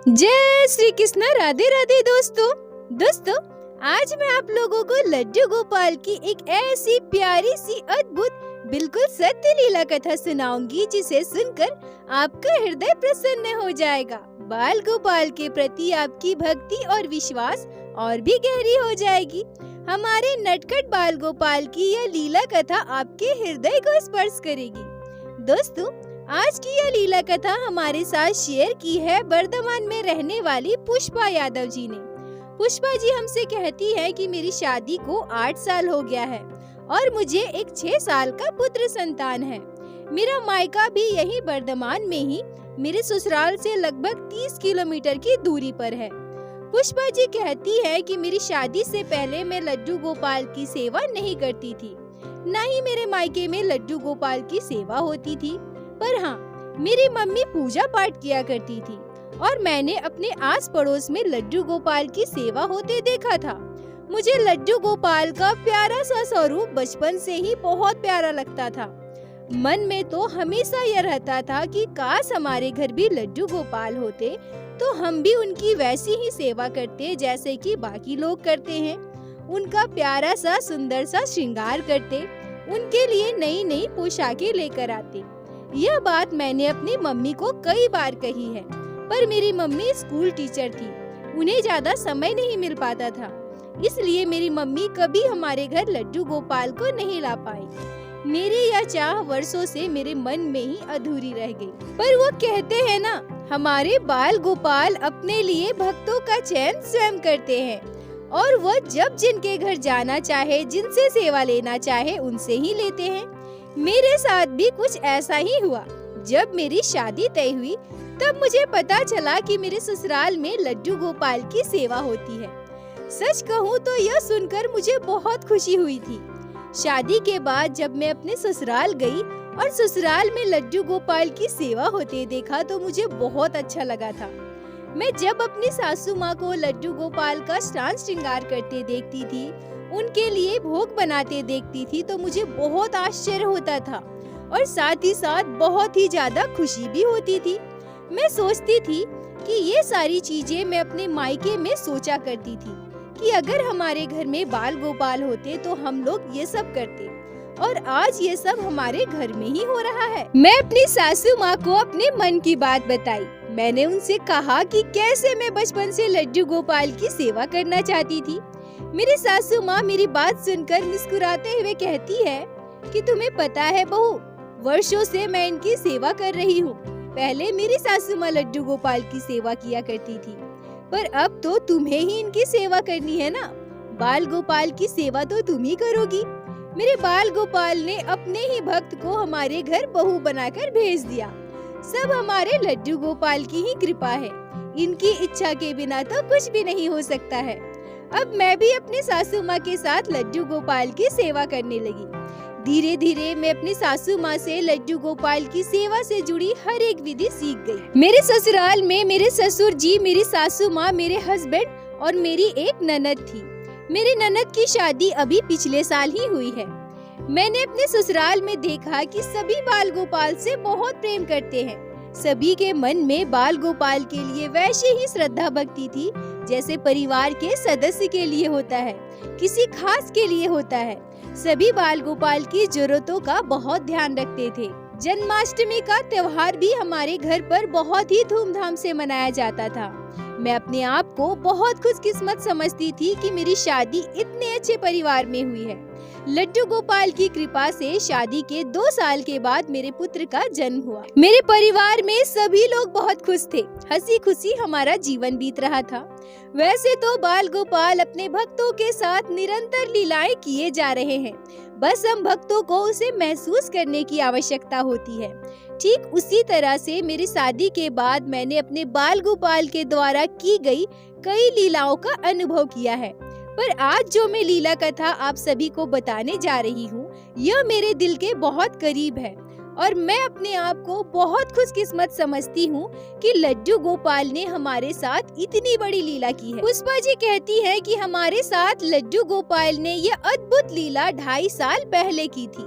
जय श्री कृष्ण। राधे राधे दोस्तों, आज मैं आप लोगों को लड्डू गोपाल की एक ऐसी प्यारी सी अद्भुत बिल्कुल सत्य लीला कथा सुनाऊंगी जिसे सुनकर आपका हृदय प्रसन्न हो जाएगा। बाल गोपाल के प्रति आपकी भक्ति और विश्वास और भी गहरी हो जाएगी। हमारे नटखट बाल गोपाल की यह लीला कथा आपके हृदय को स्पर्श करेगी। दोस्तों, आज की यह लीला कथा हमारे साथ शेयर की है वर्धमान में रहने वाली पुष्पा यादव जी ने। पुष्पा जी हमसे कहती है कि मेरी शादी को 8 साल हो गया है और मुझे एक 6 साल का पुत्र संतान है। मेरा मायका भी यही वर्धमान में ही मेरे ससुराल से लगभग 30 किलोमीटर की दूरी पर है। पुष्पा जी कहती है कि मेरी शादी से पहले मैं लड्डू गोपाल की सेवा नहीं करती थी, न ही मेरे मायके में लड्डू गोपाल की सेवा होती थी। पर हाँ, मेरी मम्मी पूजा पाठ किया करती थी और मैंने अपने आस पड़ोस में लड्डू गोपाल की सेवा होते देखा था। मुझे लड्डू गोपाल का प्यारा सा स्वरूप बचपन से ही बहुत प्यारा लगता था। मन में तो हमेशा यह रहता था कि काश हमारे घर भी लड्डू गोपाल होते तो हम भी उनकी वैसी ही सेवा करते जैसे कि बाकी लोग करते हैं। उनका प्यारा सा सुंदर सा श्रृंगार करते, उनके लिए नई नई पोशाकें लेकर आते। यह बात मैंने अपनी मम्मी को कई बार कही है, पर मेरी मम्मी स्कूल टीचर थी, उन्हें ज्यादा समय नहीं मिल पाता था, इसलिए मेरी मम्मी कभी हमारे घर लड्डू गोपाल को नहीं ला पाई। मेरी यह चाह वर्षों से मेरे मन में ही अधूरी रह गई। पर वो कहते हैं ना, हमारे बाल गोपाल अपने लिए भक्तों का चयन स्वयं करते हैं और वो जब जिनके घर जाना चाहे, जिनसे सेवा लेना चाहे, उनसे ही लेते हैं। मेरे साथ भी कुछ ऐसा ही हुआ। जब मेरी शादी तय हुई तब मुझे पता चला कि मेरे ससुराल में लड्डू गोपाल की सेवा होती है। सच कहूँ तो यह सुनकर मुझे बहुत खुशी हुई थी। शादी के बाद जब मैं अपने ससुराल गई और ससुराल में लड्डू गोपाल की सेवा होते देखा तो मुझे बहुत अच्छा लगा था। मैं जब अपनी सासू माँ को लड्डू गोपाल का स्नान श्रृंगार करते देखती थी, उनके लिए भोग बनाते देखती थी तो मुझे बहुत आश्चर्य होता था और साथ ही साथ बहुत ही ज्यादा खुशी भी होती थी। मैं सोचती थी कि ये सारी चीजें मैं अपने मायके में सोचा करती थी कि अगर हमारे घर में बाल गोपाल होते तो हम लोग ये सब करते, और आज ये सब हमारे घर में ही हो रहा है। मैं अपनी सासू माँ को अपने मन की बात बताई। मैंने उनसे कहा कि कैसे मैं बचपन से लड्डू गोपाल की सेवा करना चाहती थी। मेरी सासू माँ मेरी बात सुनकर मुस्कुराते हुए कहती है कि तुम्हें पता है बहू, वर्षों से मैं इनकी सेवा कर रही हूँ। पहले मेरी सासू माँ लड्डू गोपाल की सेवा किया करती थी, पर अब तो तुम्हें ही इनकी सेवा करनी है ना। बाल गोपाल की सेवा तो तुम ही करोगी। मेरे बाल गोपाल ने अपने ही भक्त को हमारे घर बहू बनाकर भेज दिया। सब हमारे लड्डू गोपाल की ही कृपा है। इनकी इच्छा के बिना तो कुछ भी नहीं हो सकता है। अब मैं भी अपनी सासू माँ के साथ लड्डू गोपाल की सेवा करने लगी। धीरे धीरे मैं अपनी सासू माँ से लड्डू गोपाल की सेवा से जुड़ी हर एक विधि सीख गई। मेरे ससुराल में मेरे ससुर जी, मेरी सासू माँ, मेरे हस्बैंड और मेरी एक ननद थी। मेरी ननद की शादी अभी पिछले साल ही हुई है। मैंने अपने ससुराल में देखा कि सभी बाल गोपाल से बहुत प्रेम करते हैं। सभी के मन में बाल गोपाल के लिए वैसे ही श्रद्धा भक्ति थी जैसे परिवार के सदस्य के लिए होता है, किसी खास के लिए होता है। सभी बाल गोपाल की जरूरतों का बहुत ध्यान रखते थे। जन्माष्टमी का त्योहार भी हमारे घर पर बहुत ही धूमधाम से मनाया जाता था। मैं अपने आप को बहुत खुशकिस्मत समझती थी कि मेरी शादी इतने अच्छे परिवार में हुई है। लड्डू गोपाल की कृपा से शादी के 2 साल के बाद मेरे पुत्र का जन्म हुआ। मेरे परिवार में सभी लोग बहुत खुश थे। हंसी खुशी हमारा जीवन बीत रहा था। वैसे तो बाल गोपाल अपने भक्तों के साथ निरंतर लीलाएं किए जा रहे हैं, बस हम भक्तों को उसे महसूस करने की आवश्यकता होती है। ठीक उसी तरह से मेरी शादी के बाद मैंने अपने बाल गोपाल के द्वारा की गई कई लीलाओं का अनुभव किया है। पर आज जो मैं लीला कथा आप सभी को बताने जा रही हूँ, यह मेरे दिल के बहुत करीब है और मैं अपने आप को बहुत खुशकिस्मत समझती हूँ कि लड्डू गोपाल ने हमारे साथ इतनी बड़ी लीला की है। पुष्पा जी कहती है कि हमारे साथ लड्डू गोपाल ने यह अद्भुत लीला 2.5 साल पहले की थी।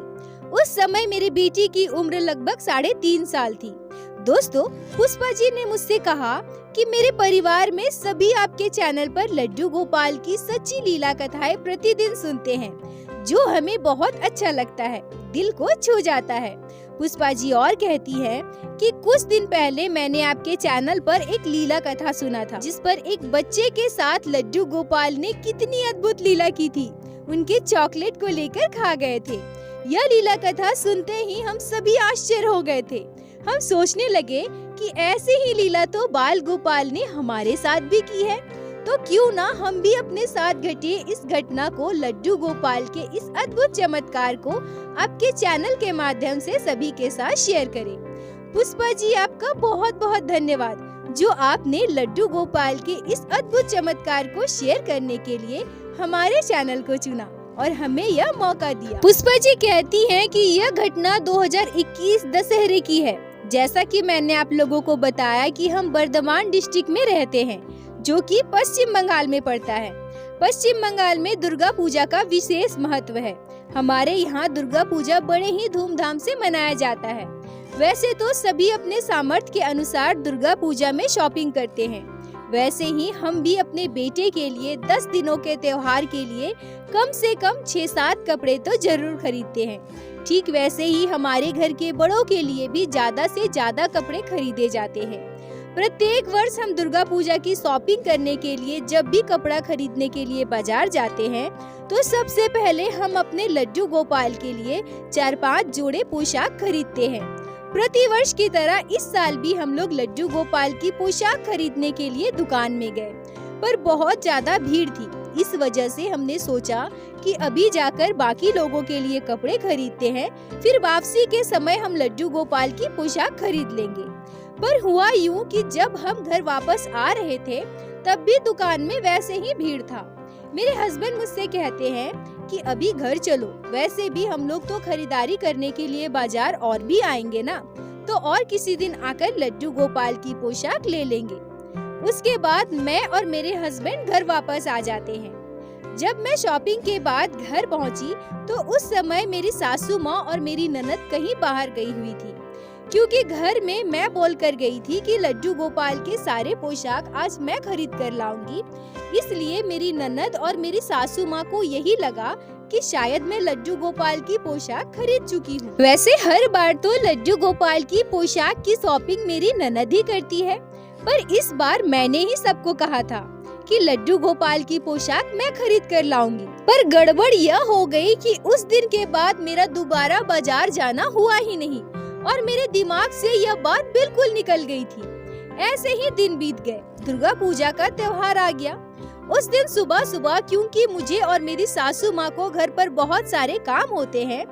उस समय मेरी बेटी की उम्र लगभग 3.5 साल थी। दोस्तों, पुष्पा जी ने मुझसे कहा कि मेरे परिवार में सभी आपके चैनल पर लड्डू गोपाल की सच्ची लीला कथाएं प्रतिदिन सुनते हैं, जो हमें बहुत अच्छा लगता है, दिल को छू जाता है। पुष्पा जी और कहती है कि कुछ दिन पहले मैंने आपके चैनल पर एक लीला कथा सुना था, जिस पर एक बच्चे के साथ लड्डू गोपाल ने कितनी अद्भुत लीला की थी, उनके चॉकलेट को लेकर खा गए थे। यह लीला कथा सुनते ही हम सभी आश्चर्य हो गए थे। हम सोचने लगे कि ऐसी ही लीला तो बाल गोपाल ने हमारे साथ भी की है, तो क्यों ना हम भी अपने साथ घटे इस घटना को, लड्डू गोपाल के इस अद्भुत चमत्कार को आपके चैनल के माध्यम से सभी के साथ शेयर करें। पुष्पा जी, आपका बहुत बहुत धन्यवाद जो आपने लड्डू गोपाल के इस अद्भुत चमत्कार को शेयर करने के लिए हमारे चैनल को चुना और हमें यह मौका दिया। पुष्पा जी कहती हैं कि यह घटना 2021 दशहरे की है। जैसा कि मैंने आप लोगों को बताया कि हम बर्धमान डिस्ट्रिक्ट में रहते हैं, जो कि पश्चिम बंगाल में पड़ता है। पश्चिम बंगाल में दुर्गा पूजा का विशेष महत्व है। हमारे यहाँ दुर्गा पूजा बड़े ही धूमधाम से मनाया जाता है। वैसे तो सभी अपने सामर्थ्य के अनुसार दुर्गा पूजा में शॉपिंग करते हैं, वैसे ही हम भी अपने बेटे के लिए 10 दिनों के त्योहार के लिए कम से कम 6-7 कपड़े तो जरूर खरीदते हैं। ठीक वैसे ही हमारे घर के बड़ों के लिए भी ज्यादा से ज्यादा कपड़े खरीदे जाते हैं। प्रत्येक वर्ष हम दुर्गा पूजा की शॉपिंग करने के लिए जब भी कपड़ा खरीदने के लिए बाजार जाते हैं, तो सबसे पहले हम अपने लड्डू गोपाल के लिए 4-5 जोड़े पोशाक खरीदते हैं। प्रति वर्ष की तरह इस साल भी हम लोग लड्डू गोपाल की पोशाक खरीदने के लिए दुकान में गए, पर बहुत ज्यादा भीड़ थी। इस वजह से हमने सोचा कि अभी जाकर बाकी लोगों के लिए कपड़े खरीदते हैं, फिर वापसी के समय हम लड्डू गोपाल की पोशाक खरीद लेंगे। पर हुआ यूं कि जब हम घर वापस आ रहे थे, तब भी दुकान में वैसे ही भीड़ था। मेरे हस्बैंड मुझसे कहते हैं कि अभी घर चलो, वैसे भी हम लोग तो खरीदारी करने के लिए बाजार और भी आएंगे ना, तो और किसी दिन आकर लड्डू गोपाल की पोशाक ले लेंगे। उसके बाद मैं और मेरे हस्बैंड घर वापस आ जाते हैं। जब मैं शॉपिंग के बाद घर पहुंची, तो उस समय मेरी सासू माँ और मेरी ननद कहीं बाहर गई हुई थी, क्योंकि घर में मैं बोल कर गई थी कि लड्डू गोपाल के सारे पोशाक आज मैं खरीद कर लाऊंगी। इसलिए मेरी ननद और मेरी सासू माँ को यही लगा कि शायद मैं लड्डू गोपाल की पोशाक खरीद चुकी हूँ। वैसे हर बार तो लड्डू गोपाल की पोशाक की शॉपिंग मेरी ननद ही करती है, पर इस बार मैंने ही सबको कहा था कि लड्डू गोपाल की पोशाक मैं खरीद कर लाऊंगी। पर गड़बड़ यह हो गई कि उस दिन के बाद मेरा दोबारा बाजार जाना हुआ ही नहीं और मेरे दिमाग से यह बात बिल्कुल निकल गई थी। ऐसे ही दिन बीत गए, दुर्गा पूजा का त्योहार आ गया। उस दिन सुबह सुबह, क्योंकि मुझे और मेरी सासू माँ को घर पर बहुत सारे काम होते हैं,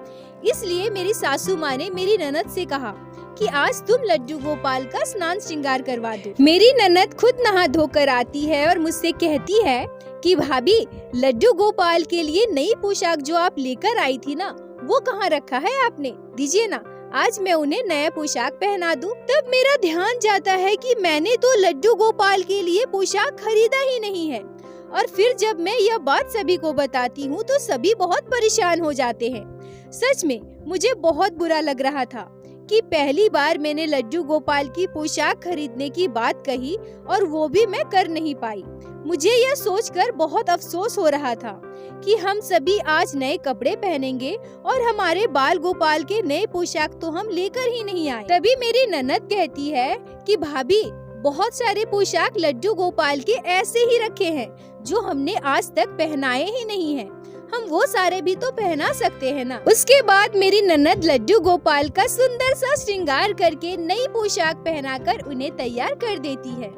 इसलिए मेरी सासू माँ ने मेरी ननद से कहा कि आज तुम लड्डू गोपाल का स्नान श्रृंगार करवा दो। मेरी ननद खुद नहा धोकर आती है और मुझसे कहती है कि भाभी, लड्डू गोपाल के लिए नई पोशाक जो आप लेकर आई थी ना, वो कहाँ रखा है आपने? दीजिए ना, आज मैं उन्हें नया पोशाक पहना दूं। तब मेरा ध्यान जाता है कि मैंने तो लड्डू गोपाल के लिए पोशाक खरीदा ही नहीं है। और फिर जब मैं यह बात सभी को बताती हूँ, तो सभी बहुत परेशान हो जाते हैं। सच में मुझे बहुत बुरा लग रहा था कि पहली बार मैंने लड्डू गोपाल की पोशाक खरीदने की बात कही और वो भी मैं कर नहीं पाई। मुझे यह सोचकर बहुत अफसोस हो रहा था कि हम सभी आज नए कपड़े पहनेंगे और हमारे बाल गोपाल के नए पोशाक तो हम लेकर ही नहीं आए। तभी मेरी ननद कहती है कि भाभी, बहुत सारे पोशाक लड्डू गोपाल के ऐसे ही रखे हैं जो हमने आज तक पहनाए ही नहीं हैं। हम वो सारे भी तो पहना सकते हैं ना। उसके बाद मेरी ननद लड्डू गोपाल का सुंदर सा श्रृंगार करके नई पोशाक पहनाकर उन्हें तैयार कर देती है।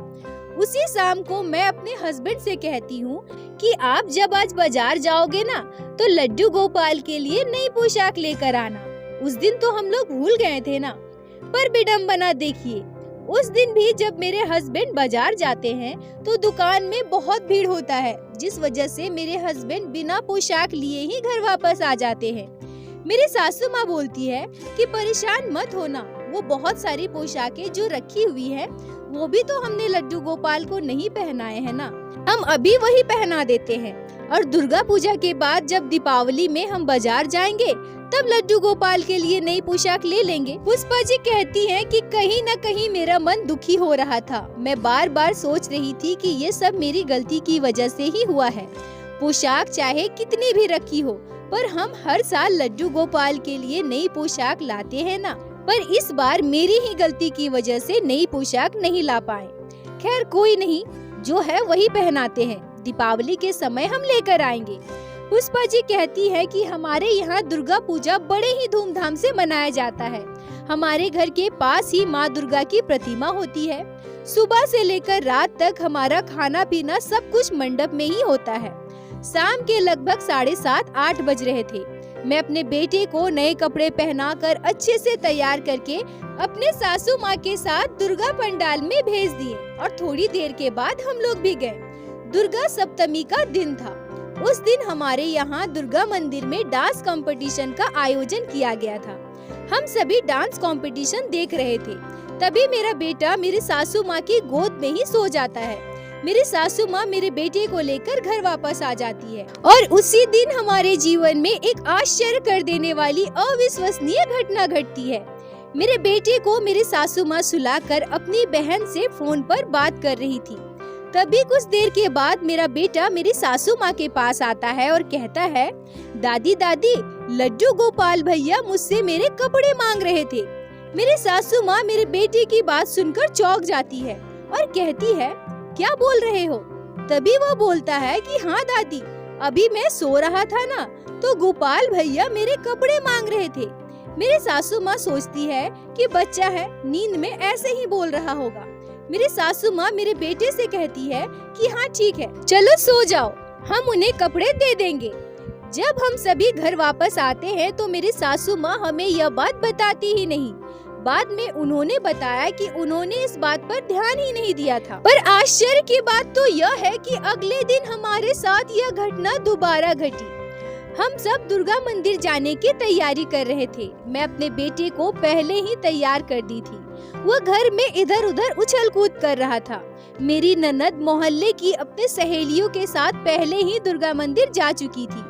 उसी शाम को मैं अपने हस्बैंड से कहती हूँ कि आप जब आज बाजार जाओगे ना, तो लड्डू गोपाल के लिए नई पोशाक लेकर आना। उस दिन तो हम लोग भूल गए थे ना। पर विडम्बना देखिए, उस दिन भी जब मेरे हस्बैंड बाजार जाते हैं तो दुकान में बहुत भीड़ होता है, जिस वजह से मेरे हस्बैंड बिना पोशाक लिए ही घर वापस आ जाते हैं। मेरी सासू माँ बोलती है कि परेशान मत होना, वो बहुत सारी पोशाकें जो रखी हुई है वो भी तो हमने लड्डू गोपाल को नहीं पहनाए हैं ना, हम अभी वही पहना देते हैं। और दुर्गा पूजा के बाद जब दीपावली में हम बाजार जाएंगे तब लड्डू गोपाल के लिए नई पोशाक ले लेंगे। पुष्पा जी कहती हैं कि कहीं न कहीं मेरा मन दुखी हो रहा था। मैं बार बार सोच रही थी कि ये सब मेरी गलती की वजह से ही हुआ है। पोशाक चाहे कितनी भी रखी हो, पर हम हर साल लड्डू गोपाल के लिए नई पोशाक लाते हैं ना। पर इस बार मेरी ही गलती की वजह से नई पोशाक नहीं ला पाए। खैर कोई नहीं, जो है वही पहनाते हैं। दीपावली के समय हम लेकर आएंगे। पुष्पा जी कहती है कि हमारे यहाँ दुर्गा पूजा बड़े ही धूमधाम से मनाया जाता है। हमारे घर के पास ही माँ दुर्गा की प्रतिमा होती है। सुबह से लेकर रात तक हमारा खाना पीना सब कुछ मंडप में ही होता है। शाम के लगभग 7:30-8 बज रहे थे। मैं अपने बेटे को नए कपड़े पहनाकर अच्छे से तैयार करके अपने सासू माँ के साथ दुर्गा पंडाल में भेज दिए और थोड़ी देर के बाद हम लोग भी गए। दुर्गा सप्तमी का दिन था। उस दिन हमारे यहाँ दुर्गा मंदिर में डांस कंपटीशन का आयोजन किया गया था। हम सभी डांस कंपटीशन देख रहे थे। तभी मेरा बेटा मेरे सासू माँ की गोद में ही सो जाता है। मेरी सासू माँ मेरे बेटे को लेकर घर वापस आ जाती है और उसी दिन हमारे जीवन में एक आश्चर्य कर देने वाली अविश्वसनीय घटना घटती है। मेरे बेटे को मेरी सासू माँ सुलाकर अपनी बहन से फोन पर बात कर रही थी। तभी कुछ देर के बाद मेरा बेटा मेरी सासू माँ के पास आता है और कहता है, दादी दादी, लड्डू गोपाल भैया मुझसे मेरे कपड़े मांग रहे थे। मेरी सासू माँ मेरे बेटे की बात सुनकर चौंक जाती है और कहती है, क्या बोल रहे हो? तभी वो बोलता है कि हाँ दादी, अभी मैं सो रहा था ना, तो गोपाल भैया मेरे कपड़े मांग रहे थे। मेरी सासू माँ सोचती है कि बच्चा है, नींद में ऐसे ही बोल रहा होगा। मेरी सासू माँ मेरे बेटे से कहती है कि हाँ ठीक है, चलो सो जाओ, हम उन्हें कपड़े दे देंगे। जब हम सभी घर वापस आते हैं तो मेरी सासू माँ हमें यह बात बताती ही नहीं। बाद में उन्होंने बताया कि उन्होंने इस बात पर ध्यान ही नहीं दिया था। पर आश्चर्य की बात तो यह है कि अगले दिन हमारे साथ यह घटना दोबारा घटी। हम सब दुर्गा मंदिर जाने की तैयारी कर रहे थे। मैं अपने बेटे को पहले ही तैयार कर दी थी। वह घर में इधर उधर उछल कूद कर रहा था। मेरी ननद मोहल्ले की अपने सहेलियों के साथ पहले ही दुर्गा मंदिर जा चुकी थी।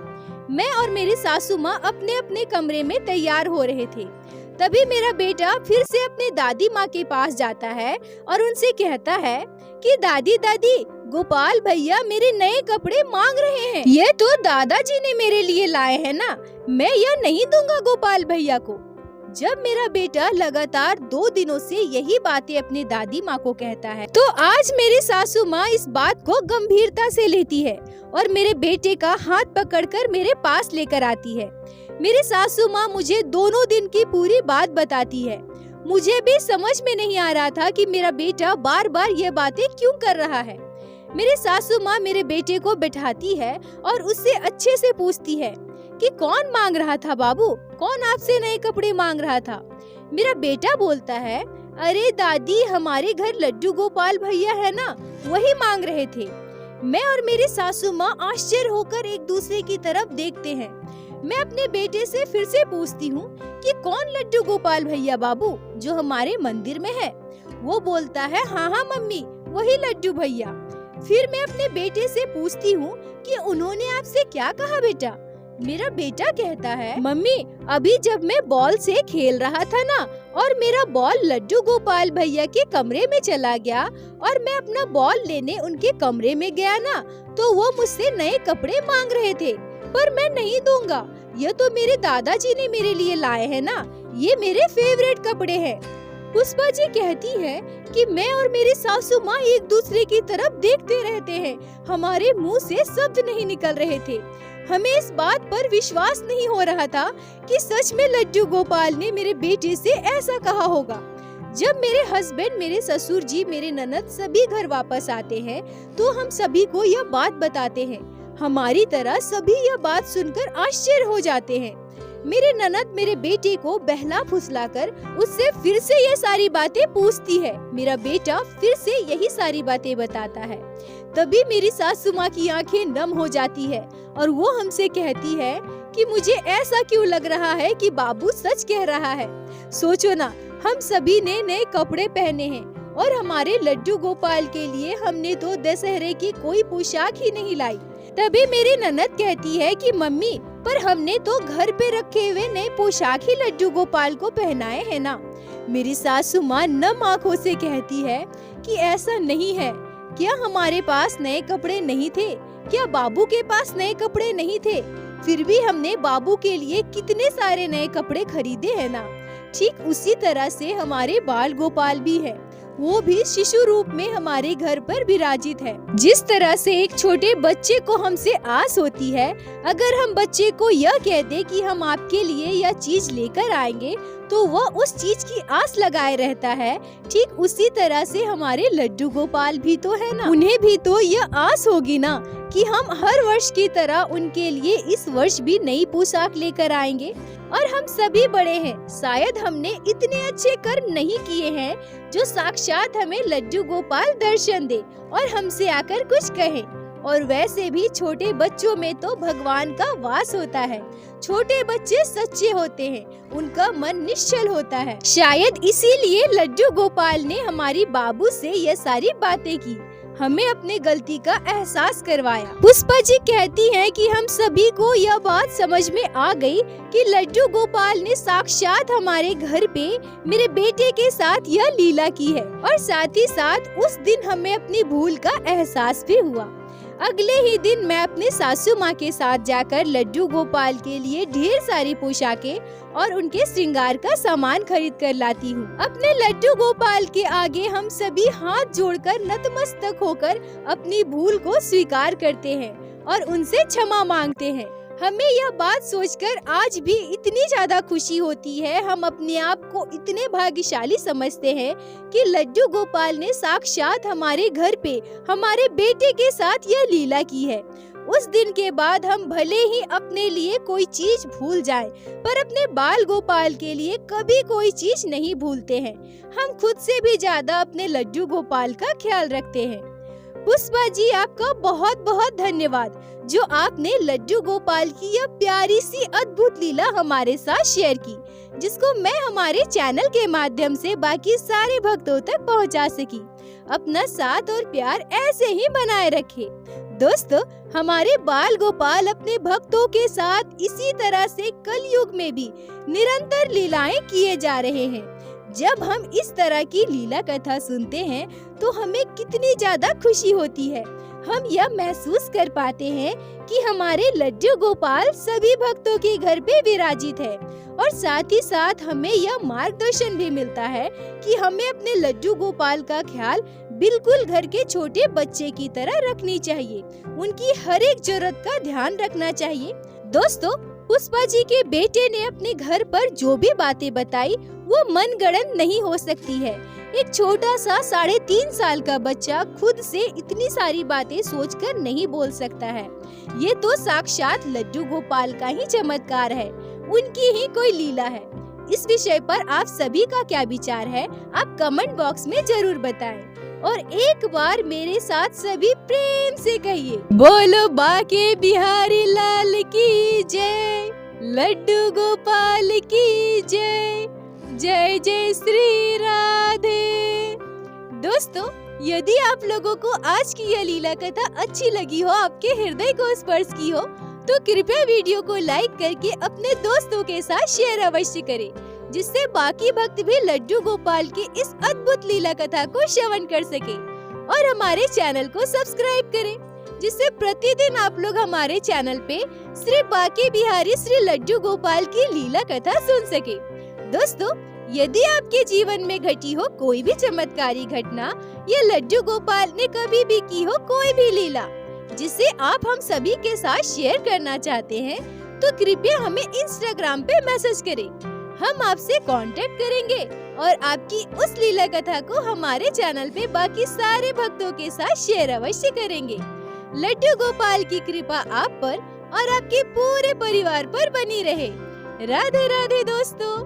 मैं और मेरी सासू माँ अपने अपने कमरे में तैयार हो रहे थे। तभी मेरा बेटा फिर से अपने दादी माँ के पास जाता है और उनसे कहता है कि दादी दादी, गोपाल भैया मेरे नए कपड़े मांग रहे हैं। ये तो दादाजी ने मेरे लिए लाए हैं ना, मैं यह नहीं दूंगा गोपाल भैया को। जब मेरा बेटा लगातार 2 दिनों से यही बातें अपनी दादी माँ को कहता है, तो आज मेरी सासू माँ इस बात को गंभीरता से लेती है और मेरे बेटे का हाथ पकड़कर मेरे पास लेकर आती है। मेरी सासू माँ मुझे दोनों दिन की पूरी बात बताती है। मुझे भी समझ में नहीं आ रहा था कि मेरा बेटा बार बार ये बातें क्यों कर रहा है। मेरी सासू माँ मेरे बेटे को बिठाती है और उससे अच्छे से पूछती है कि कौन मांग रहा था बाबू, कौन आपसे नए कपड़े मांग रहा था। मेरा बेटा बोलता है, अरे दादी, हमारे घर लड्डू गोपाल भैया है ना, वही मांग रहे थे। मैं और मेरी सासू माँ आश्चर्य होकर एक दूसरे की तरफ देखते हैं। मैं अपने बेटे से फिर से पूछती हूँ कि कौन लड्डू गोपाल भैया बाबू जो हमारे मंदिर में है। वो बोलता है, हाँ हाँ मम्मी, वही लड्डू भैया। फिर मैं अपने बेटे से पूछती हूँ कि उन्होंने आपसे क्या कहा बेटा। मेरा बेटा कहता है, मम्मी, अभी जब मैं बॉल से खेल रहा था ना और मेरा बॉल लड्डू गोपाल भैया के कमरे में चला गया और मैं अपना बॉल लेने उनके कमरे में गया ना, तो वो मुझसे नए कपड़े मांग रहे थे, पर मैं नहीं दूंगा। ये तो मेरे दादाजी ने मेरे लिए लाए हैं ना, ये मेरे फेवरेट कपड़े हैं। पुष्पा जी कहती है कि मैं और मेरी सासू माँ एक दूसरे की तरफ देखते रहते हैं। हमारे मुंह से शब्द नहीं निकल रहे थे। हमें इस बात पर विश्वास नहीं हो रहा था कि सच में लड्डू गोपाल ने मेरे बेटे से ऐसा कहा होगा। जब मेरे हस्बैंड, मेरे ससुर जी, मेरे ननद सभी घर वापस आते हैं तो हम सभी को यह बात बताते हैं। हमारी तरह सभी यह बात सुनकर आश्चर्य हो जाते हैं। मेरे ननद मेरे बेटे को बहला फुसलाकर उससे फिर से ये सारी बातें पूछती है। मेरा बेटा फिर से यही सारी बातें बताता है। तभी मेरी सासू माँ की आंखें नम हो जाती है और वो हमसे कहती है कि मुझे ऐसा क्यों लग रहा है कि बाबू सच कह रहा है। सोचो ना, हम सभी ने नए कपड़े पहने हैं और हमारे लड्डू गोपाल के लिए हमने तो दशहरे की कोई पोशाक ही नहीं लाई। तभी मेरी ननद कहती है कि मम्मी, पर हमने तो घर पे रखे हुए नए पोशाक ही लड्डू गोपाल को पहनाए हैं ना। मेरी सासू माँ नम आँखों से कहती है कि ऐसा नहीं है। क्या हमारे पास नए कपड़े नहीं थे? क्या बाबू के पास नए कपड़े नहीं थे? फिर भी हमने बाबू के लिए कितने सारे नए कपड़े खरीदे हैं ना। ठीक उसी तरह से हमारे बाल गोपाल भी है, वो भी शिशु रूप में हमारे घर पर विराजित है। जिस तरह से एक छोटे बच्चे को हमसे आस होती है, अगर हम बच्चे को यह कह दे कि हम आपके लिए यह चीज लेकर आएंगे, तो वह उस चीज की आस लगाए रहता है। ठीक उसी तरह से हमारे लड्डू गोपाल भी तो है ना। उन्हें भी तो यह आस होगी ना कि हम हर वर्ष की तरह उनके लिए इस वर्ष भी नई पोशाक लेकर आएंगे। और हम सभी बड़े हैं, शायद हमने इतने अच्छे कर्म नहीं किए हैं जो साक्षात हमें लड्डू गोपाल दर्शन दे और हमसे आकर कुछ कहे। और वैसे भी छोटे बच्चों में तो भगवान का वास होता है। छोटे बच्चे सच्चे होते हैं, उनका मन निश्चल होता है। शायद इसीलिए लड्डू गोपाल ने हमारी बाबू से ये सारी बातें की, हमें अपने गलती का एहसास करवाया। पुष्पा जी कहती हैं कि हम सभी को यह बात समझ में आ गई कि लड्डू गोपाल ने साक्षात हमारे घर पे मेरे बेटे के साथ यह लीला की है। और साथ ही साथ उस दिन हमें अपनी भूल का एहसास भी हुआ। अगले ही दिन मैं अपने सासू माँ के साथ जाकर लड्डू गोपाल के लिए ढेर सारी पोशाकें और उनके श्रृंगार का सामान खरीद कर लाती हूँ। अपने लड्डू गोपाल के आगे हम सभी हाथ जोड़कर नतमस्तक होकर अपनी भूल को स्वीकार करते हैं और उनसे क्षमा मांगते हैं। हमें यह बात सोचकर आज भी इतनी ज्यादा खुशी होती है। हम अपने आप को इतने भाग्यशाली समझते हैं कि लड्डू गोपाल ने साक्षात हमारे घर पे हमारे बेटे के साथ यह लीला की है। उस दिन के बाद हम भले ही अपने लिए कोई चीज भूल जाएं, पर अपने बाल गोपाल के लिए कभी कोई चीज नहीं भूलते हैं। हम खुद से भी ज्यादा अपने लड्डू गोपाल का ख्याल रखते हैं। पुष्पा जी, आपका बहुत बहुत धन्यवाद जो आपने लड्डू गोपाल की यह प्यारी सी अद्भुत लीला हमारे साथ शेयर की, जिसको मैं हमारे चैनल के माध्यम से बाकी सारे भक्तों तक पहुंचा सकी। अपना साथ और प्यार ऐसे ही बनाए रखे। दोस्तों, हमारे बाल गोपाल अपने भक्तों के साथ इसी तरह से कलयुग में भी निरंतर लीलाएं किए जा रहे हैं। जब हम इस तरह की लीला कथा सुनते हैं तो हमें कितनी ज्यादा खुशी होती है। हम यह महसूस कर पाते हैं कि हमारे लड्डू गोपाल सभी भक्तों के घर पे विराजित है। और साथ ही साथ हमें यह मार्गदर्शन भी मिलता है कि हमें अपने लड्डू गोपाल का ख्याल बिल्कुल घर के छोटे बच्चे की तरह रखनी चाहिए। उनकी हर एक जरूरत का ध्यान रखना चाहिए। दोस्तों, पुष्पा जी के बेटे ने अपने घर पर जो भी बातें बताई वो मनगढ़ंत नहीं हो सकती है। एक छोटा सा 3.5 साल का बच्चा खुद से इतनी सारी बातें सोचकर नहीं बोल सकता है। ये तो साक्षात लड्डू गोपाल का ही चमत्कार है, उनकी ही कोई लीला है। इस विषय पर आप सभी का क्या विचार है, आप कमेंट बॉक्स में जरूर बताएं। और एक बार मेरे साथ सभी प्रेम से कहिए, बोलो बाके बिहारी लाल की जय, लड्डू गोपाल की जय, जय जय श्री राधे। दोस्तों, यदि आप लोगों को आज की यह लीला कथा अच्छी लगी हो, आपके हृदय को स्पर्श की हो, तो कृपया वीडियो को लाइक करके अपने दोस्तों के साथ शेयर अवश्य करें, जिससे बाकी भक्त भी लड्डू गोपाल की इस अद्भुत लीला कथा को श्रवण कर सके। और हमारे चैनल को सब्सक्राइब करें, जिससे प्रतिदिन आप लोग हमारे चैनल पे श्री बाके बिहारी श्री लड्डू गोपाल की लीला कथा सुन सके। दोस्तों, यदि आपके जीवन में घटी हो कोई भी चमत्कारी घटना या लड्डू गोपाल ने कभी भी की हो कोई भी लीला जिसे आप हम सभी के साथ शेयर करना चाहते हैं, तो कृपया हमें इंस्टाग्राम पे मैसेज करें। हम आपसे कांटेक्ट करेंगे और आपकी उस लीला कथा को हमारे चैनल पे बाकी सारे भक्तों के साथ शेयर अवश्य करेंगे। लड्डू गोपाल की कृपा आप पर और आपके पूरे परिवार पर बनी रहे। राधे राधे दोस्तों।